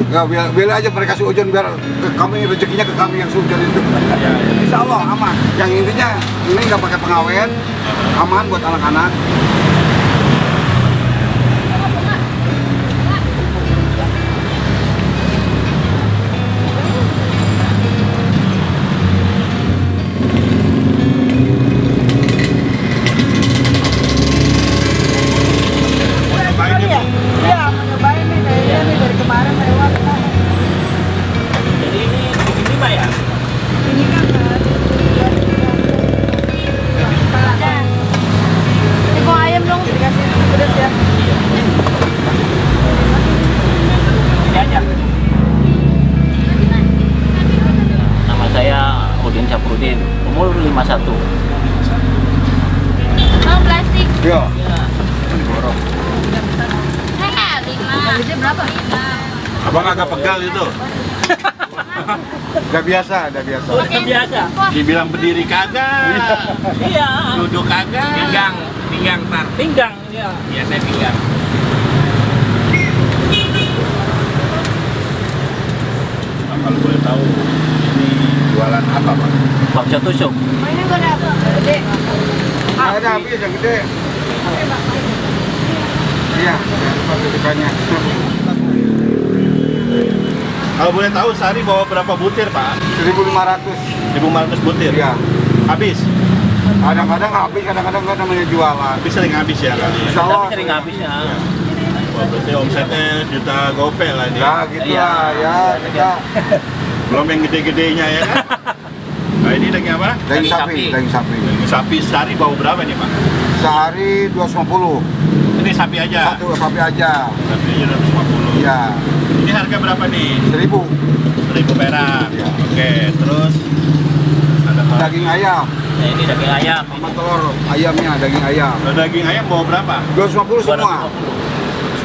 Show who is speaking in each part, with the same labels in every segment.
Speaker 1: Ya, biar aja mereka sujon biar ke kami rezekinya ke kami yang sujon itu. Insya Allah aman. Yang intinya ini nggak pakai pengawet, aman buat anak-anak.
Speaker 2: Umur 51.
Speaker 3: Mau plastik?
Speaker 1: Iya.
Speaker 3: Harga berapa?
Speaker 4: Abang agak pegal itu.
Speaker 1: Udah biasa, udah biasa.
Speaker 2: Udah biasa.
Speaker 4: Dibilang berdiri kagak.
Speaker 2: Iya.
Speaker 4: Duduk kagak. Pinggang tar.
Speaker 2: Pinggang, ya.
Speaker 4: Iya, saya pinggang. Kalau boleh tahu ini jualan apa, Pak?
Speaker 2: Bakso tusuk.
Speaker 3: Ini gue dapet gede.
Speaker 1: Ada habis yang gede. Iya, pasukannya.
Speaker 4: Kalau boleh tahu sehari bawa berapa butir, Pak?
Speaker 1: 1.500.
Speaker 4: 1.500 butir.
Speaker 1: Iya.
Speaker 4: Habis.
Speaker 1: Kadang-kadang habis, kadang-kadang nggak namanya jualan.
Speaker 4: Tapi sering habis ya kali.
Speaker 1: Insya Allah.
Speaker 2: Tapi sering habis ya.
Speaker 4: Wah, berarti omsetnya juta gopek lah nih.
Speaker 1: Ya gitu
Speaker 2: Iya.
Speaker 1: lah, ya kita
Speaker 4: Belum yang gede-gedenya ya kan? Nah, ini daging apa?
Speaker 1: daging sapi, daging sapi.
Speaker 4: Daging sapi sehari bawa berapa nih, Pak?
Speaker 1: Sehari 250.
Speaker 4: Ini sapi aja.
Speaker 1: Satu sapi aja.
Speaker 4: Sapi aja 250.
Speaker 1: Iya,
Speaker 4: Ini harga berapa nih?
Speaker 1: 1.000.
Speaker 4: 1.000 perak.
Speaker 1: Iya.
Speaker 4: Oke, terus ada apa?
Speaker 1: Daging ayam
Speaker 2: Nah, ini daging ayam.
Speaker 1: sama telur ayamnya, daging ayam.
Speaker 4: Kalau daging ayam bawa berapa?
Speaker 1: 250 semua.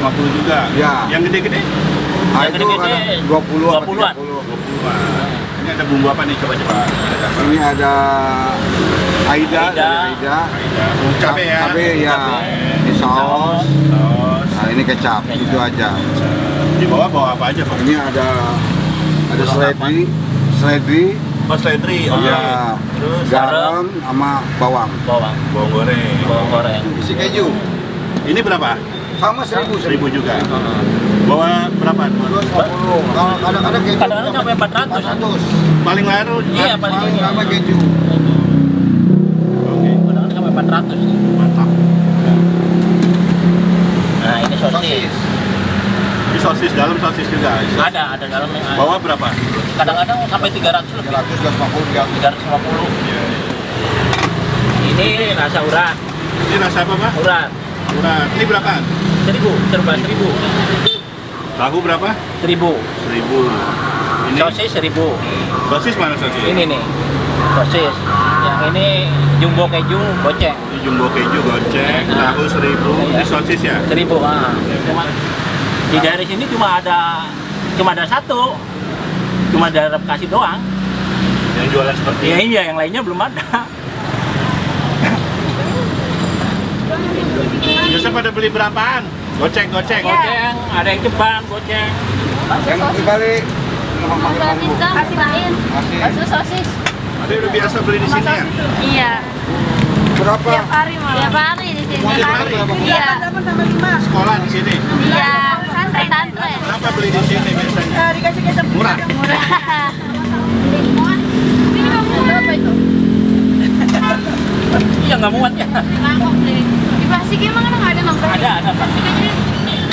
Speaker 4: 150 juga.
Speaker 1: Iya.
Speaker 4: Yang gede-gede?
Speaker 1: Nah,
Speaker 2: Yang
Speaker 1: itu
Speaker 2: gede-gede
Speaker 1: ada 20 apa
Speaker 2: 20-an.
Speaker 1: 30.
Speaker 4: 20-an. Ini ada bumbu apa nih? Coba-coba. Ada apa?
Speaker 1: Ini ada Aida,
Speaker 2: Aida.
Speaker 1: dari Aida.
Speaker 4: Ada bumbu cabai ya?
Speaker 1: Cabai ya. Ini saus.
Speaker 4: Saus.
Speaker 1: Nah, ini kecap, itu aja.
Speaker 4: Di bawah bawa apa aja, Pak?
Speaker 1: Ini ada seledri,
Speaker 4: Oh, seledri. Oke.
Speaker 1: ya,
Speaker 4: Terus
Speaker 1: garam sama bawang.
Speaker 2: Bawang.
Speaker 4: bawang goreng.
Speaker 2: Bawang goreng.
Speaker 1: Isi keju.
Speaker 4: Ini berapa?
Speaker 1: Sama 1.000.
Speaker 4: 1.000 juga. Bawa berapa?
Speaker 1: 250. Kalau kadang-kadang keju
Speaker 2: Kadang-kadang sampai 400.
Speaker 1: 400.
Speaker 4: Paling larut.
Speaker 2: Iya, paling
Speaker 1: Paling
Speaker 2: ini.
Speaker 1: lama keju.
Speaker 4: Oke.
Speaker 2: Kadang-kadang sampai 400.
Speaker 4: Mantap.
Speaker 2: Nah, ini sosis.
Speaker 4: Ini sosis dalam sosis juga.
Speaker 2: Ada dalamnya.
Speaker 4: Bawa berapa?
Speaker 2: Kadang-kadang sampai 300 lebih.
Speaker 1: 350 ya.
Speaker 2: 350. Ini rasa urat.
Speaker 4: Ini rasa apa, Pak?
Speaker 2: Urat.
Speaker 4: Urat. Ini berapa?
Speaker 2: 1.000, serba 1.000.
Speaker 4: Tahu berapa?
Speaker 2: 1.000.
Speaker 4: 1.000. Ini
Speaker 2: Sosis 1.000.
Speaker 4: sosis mana sosis?
Speaker 2: Ini nih. Sosis. Yang ini jumbo keju goceng.
Speaker 4: Ini jumbo keju goceng, tahu 1.000.
Speaker 2: Iya.
Speaker 4: Ini sosis ya?
Speaker 2: 1.000. Ah. Cuma di daerah sini cuma ada satu. Cuma daerah Bekasi doang.
Speaker 4: Yang jualan seperti
Speaker 2: Ya
Speaker 4: ini.
Speaker 2: iya, yang lainnya belum ada.
Speaker 4: Biasa pada beli berapaan? Goceng.
Speaker 2: Goceng, ada yang ceban, goceng.
Speaker 1: Yang dibalik.
Speaker 3: Sosis dong, kasih lain. Bakso sosis.
Speaker 4: Ada udah biasa beli di sini ya?
Speaker 3: Iya.
Speaker 1: Berapa?
Speaker 3: Tiap hari malah. Tiap hari di sini.
Speaker 4: Tiap hari?
Speaker 3: Iya.
Speaker 4: Sekolah di sini.
Speaker 3: Iya. Pesantren.
Speaker 4: Kenapa beli di sini biasanya?
Speaker 3: Dikasih kecap.
Speaker 4: Murah.
Speaker 3: Murah. Berapa itu?
Speaker 2: Iya, nggak muat ya.
Speaker 3: Mangkok deh. Di plastik emang nggak ada mangkok?
Speaker 2: Ada plastik.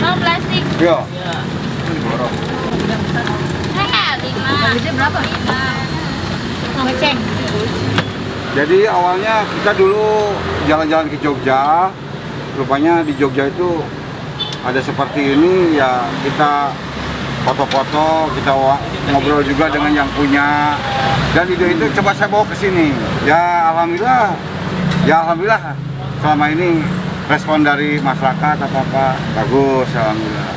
Speaker 3: Mau plastik?
Speaker 1: Iya.
Speaker 2: Ya.
Speaker 3: Gede berapa? Goceng.
Speaker 1: Jadi awalnya kita dulu jalan-jalan ke Jogja. Rupanya di Jogja itu ada seperti ini ya, kita foto-foto, kita ngobrol juga dengan yang punya. Dan ide itu coba saya bawa ke sini. Ya alhamdulillah selama ini respon dari masyarakat apa bagus, alhamdulillah.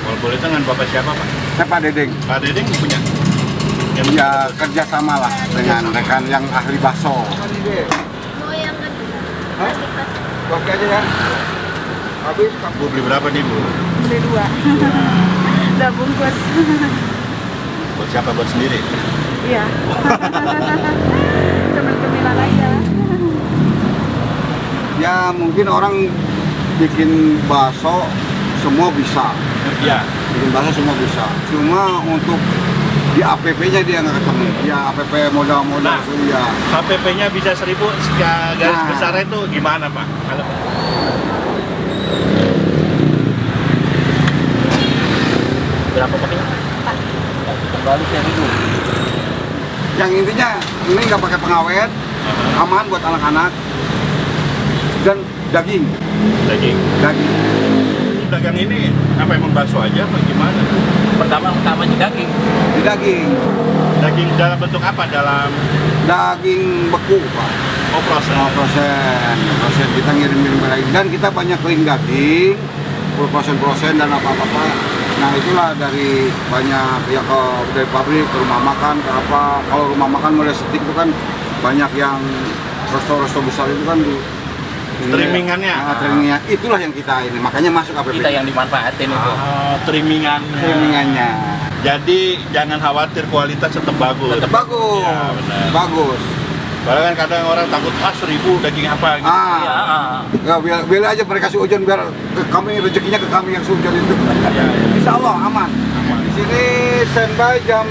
Speaker 4: Kalau boleh tahu dengan Bapak siapa, Pak?
Speaker 1: Saya Pak Dedeng.
Speaker 4: Pak Dedeng punya?
Speaker 1: Ya kerjasama lah dengan rekan yang ahli bakso.
Speaker 3: Mau yang plastik.
Speaker 1: Oke aja ya. Habis
Speaker 4: Bu beli berapa nih, Bu?
Speaker 3: Beli 2.
Speaker 5: Udah bungkus.
Speaker 4: Buat siapa? Buat sendiri?
Speaker 5: Iya. Cuman cemilan aja.
Speaker 1: Ya mungkin orang bikin bakso semua bisa.
Speaker 4: Iya.
Speaker 1: Bikin bakso semua bisa. Cuma untuk di APP-nya dia nggak ketemu. Ya APP modal-modal
Speaker 4: Nah.
Speaker 1: ya.
Speaker 4: HPP-nya bisa 1000, garis
Speaker 1: Nah.
Speaker 4: besar itu gimana Pak? Kalau
Speaker 2: Berapa pakainya? Kembali ke itu.
Speaker 1: Yang intinya ini nggak pakai pengawet, aman buat anak-anak dan daging.
Speaker 4: daging.
Speaker 1: Daging.
Speaker 4: Dagang ini apa emang bakso aja apa gimana?
Speaker 2: Pertama di daging.
Speaker 1: Di daging.
Speaker 4: Daging dalam bentuk apa? Dalam
Speaker 1: Daging beku, Pak.
Speaker 4: proses.
Speaker 1: 0% kita ngirim-ngirim lagi dan kita banyak kering daging, full prosen dan apa-apa. Nah itulah dari banyak ya dari pabrik ke rumah makan ke apa. Kalau rumah makan mulai setik itu kan banyak yang resto-resto besar itu kan di
Speaker 4: Trimmingannya.
Speaker 1: Trimmingannya itulah yang kita ini makanya masuk APP.
Speaker 2: Kita yang dimanfaatin itu.
Speaker 1: Trimmingannya.
Speaker 4: Jadi jangan khawatir kualitas tetap bagus.
Speaker 1: Tetap bagus.
Speaker 4: Ya, benar.
Speaker 1: Bagus.
Speaker 4: Padahal kan kadang orang takut 1000 daging apa gitu.
Speaker 2: Iya.
Speaker 1: Ya, biar aja mereka sujon biar kami rezekinya ke kami yang sujon itu.
Speaker 4: Ya.
Speaker 1: Insya Allah aman. Di sini standby jam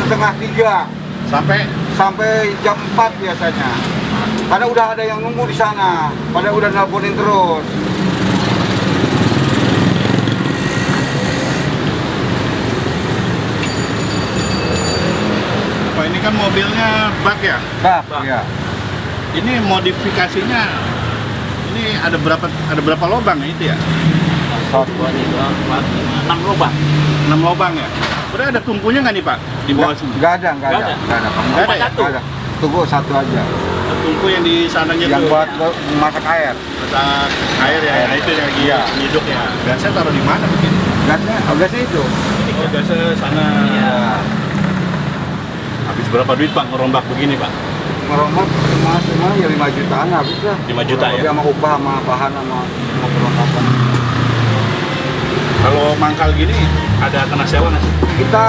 Speaker 1: setengah 3 sampai jam 4 biasanya. Karena udah ada yang nunggu di sana, pada udah nelponin terus.
Speaker 4: Pak, ini kan mobilnya bak ya?
Speaker 1: Bak, ya.
Speaker 4: Ini modifikasinya ini ada berapa lubang ya itu ya?
Speaker 2: 1, 2, 3, 4, 5, 6 lubang.
Speaker 4: 6 lubang ya? Berarti ada tungkunya nggak nih Pak? Di bawah sini?
Speaker 1: Nggak ada.
Speaker 4: Nggak ada ya?
Speaker 1: Nggak ada. Tunggu satu aja.
Speaker 4: Tungku yang di sananya
Speaker 1: Yang
Speaker 4: tuh
Speaker 1: buat masak air.
Speaker 4: masak air ya, nah itu yang lagi
Speaker 1: Iya.
Speaker 4: hidup ya. Gasnya taruh di mana begini?
Speaker 1: Gasnya itu.
Speaker 4: Oh, gasnya sana.
Speaker 1: Iya.
Speaker 4: Habis berapa duit Pak ngerombak begini Pak?
Speaker 1: Ngerombak semua ya 5 jutaan habis lah.
Speaker 4: 5 juta ya?
Speaker 1: Sama upah, sama bahan, sama perlengkapan.
Speaker 4: Kalau mangkal gini ada kena sewa nggak sih?
Speaker 1: Kita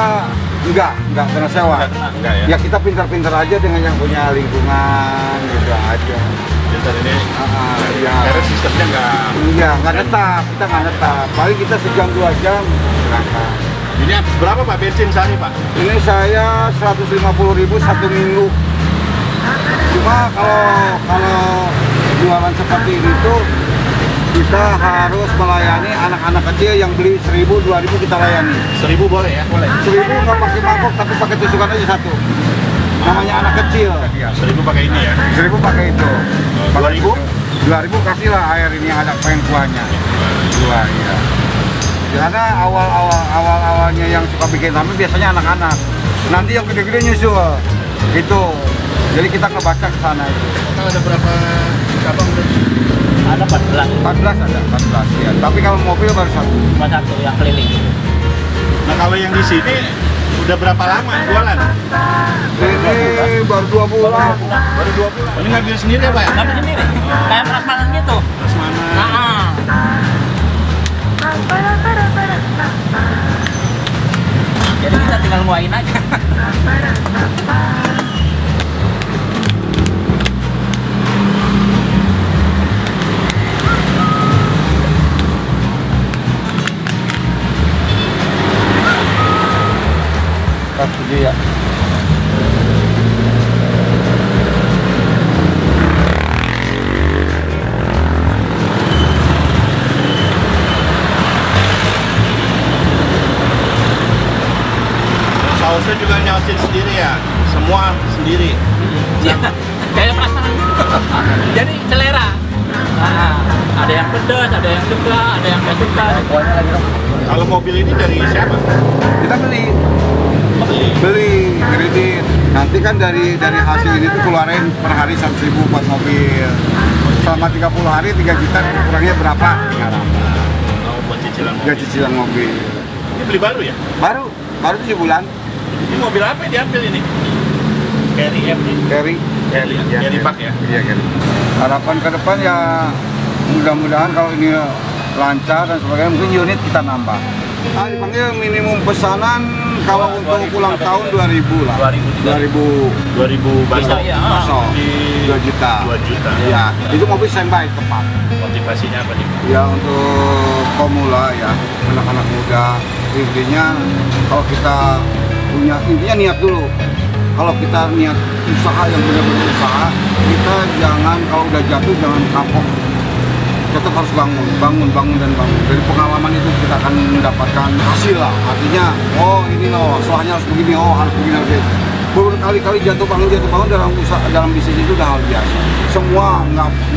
Speaker 1: enggak kena sewa.
Speaker 4: Enggak ya?
Speaker 1: Ya kita pintar-pintar aja dengan yang punya lingkungan gitu aja.
Speaker 4: Bentar ini.
Speaker 1: Iya.
Speaker 4: Karena sistemnya
Speaker 1: Nggak netap, kita nggak netap. Paling kita sejam 2 jam berangkat.
Speaker 4: Ini habis berapa Pak bensin sehari Pak?
Speaker 1: Ini saya 150.000 1 minggu. Cuma kalau jualan seperti ini tuh kita harus melayani anak-anak kecil yang beli 1.000, 2.000 kita layani.
Speaker 4: 1000 boleh ya? Boleh.
Speaker 1: 1.000 nggak pakai mangkok tapi pakai tusukan aja satu. Namanya anak kecil.
Speaker 4: 1000 pakai ini ya?
Speaker 1: 1.000 pakai itu.
Speaker 4: 2.000?
Speaker 1: 2.000 kasihlah air ini ada pengen kuahnya. Dua ya. Karena awalnya yang suka bikin ramen biasanya anak-anak. Nanti yang gede-gede nyusul. Gitu. Jadi kita ngebaca ke sana itu.
Speaker 4: Total ada berapa cabang?
Speaker 2: Ada 14.
Speaker 1: 14 ya. Tapi kalau mobil baru satu.
Speaker 2: Cuma satu yang keliling.
Speaker 4: Nah kalau yang di sini udah berapa lama jualan?
Speaker 1: Ini baru 2 bulan.
Speaker 4: Baru 2 bulan. Ini ngambil sendiri ya Pak ya?
Speaker 2: Kami sendiri. Kayak prasmanan gitu.
Speaker 4: Prasmanan.
Speaker 2: Nah. Jadi kita tinggal nguain aja.
Speaker 1: Setuju ya.
Speaker 4: Sausnya juga nyautin sendiri ya? Semua sendiri?
Speaker 2: Ya, kayak prasmanan gitu. Jadi selera. Nah, ada yang pedas, ada yang suka, ada yang nggak suka.
Speaker 4: Kalau mobil ini dari siapa?
Speaker 1: Kita beli kredit. Nanti kan dari hasil ini tuh keluarin per hari 100.000 buat mobil. Selama 30 hari 3 juta kurangnya berapa?
Speaker 4: Oh, buat cicilan mobil.
Speaker 1: Ya cicilan mobil.
Speaker 4: Ini beli baru ya?
Speaker 1: Baru 7 bulan.
Speaker 4: Ini mobil apa yang diambil ini? Carry M nih?
Speaker 1: Carry.
Speaker 4: Carry Pak ya?
Speaker 1: Iya, Carry. Harapan ke depan ya mudah-mudahan kalau ini lancar dan sebagainya mungkin unit kita nambah. Dipanggil minimum pesanan kalau untuk ulang tahun 2.000 lah.
Speaker 4: 2.000
Speaker 2: Bisa, ya.
Speaker 1: Bakso.
Speaker 4: Di
Speaker 1: 2 juta.
Speaker 4: 2 juta.
Speaker 1: Ya, itu mobil standby tepat.
Speaker 4: Motivasinya apa nih?
Speaker 1: Ya untuk pemula ya, anak-anak muda. Intinya kalau kita punya, intinya niat dulu. Kalau kita niat usaha yang benar-benar usaha, kita jangan kalau udah jatuh jangan kapok. Tetap harus bangun. Dari pengalaman itu kita akan mendapatkan hasil lah. Artinya, oh ini loh, soalnya harus begini, oh harus begini, harus begini. Berkali-kali jatuh bangun dalam usaha, dalam bisnis itu udah hal biasa. Semua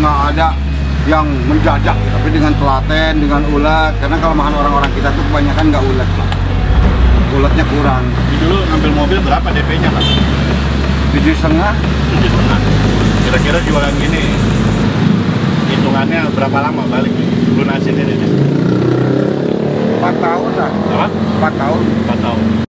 Speaker 1: nggak ada yang mendadak, tapi dengan telaten, dengan ulet. Karena kelemahan orang-orang kita tuh kebanyakan nggak ulet lah. Uletnya kurang.
Speaker 4: Ini dulu ngambil mobil berapa DP-nya Pak?
Speaker 1: 7,5.
Speaker 4: 7,5. Kira-kira jualan gini hitungannya berapa lama balik lunasin ini?
Speaker 1: 4 tahun lah.
Speaker 4: Apa?
Speaker 1: 4 tahun.
Speaker 4: 4 tahun.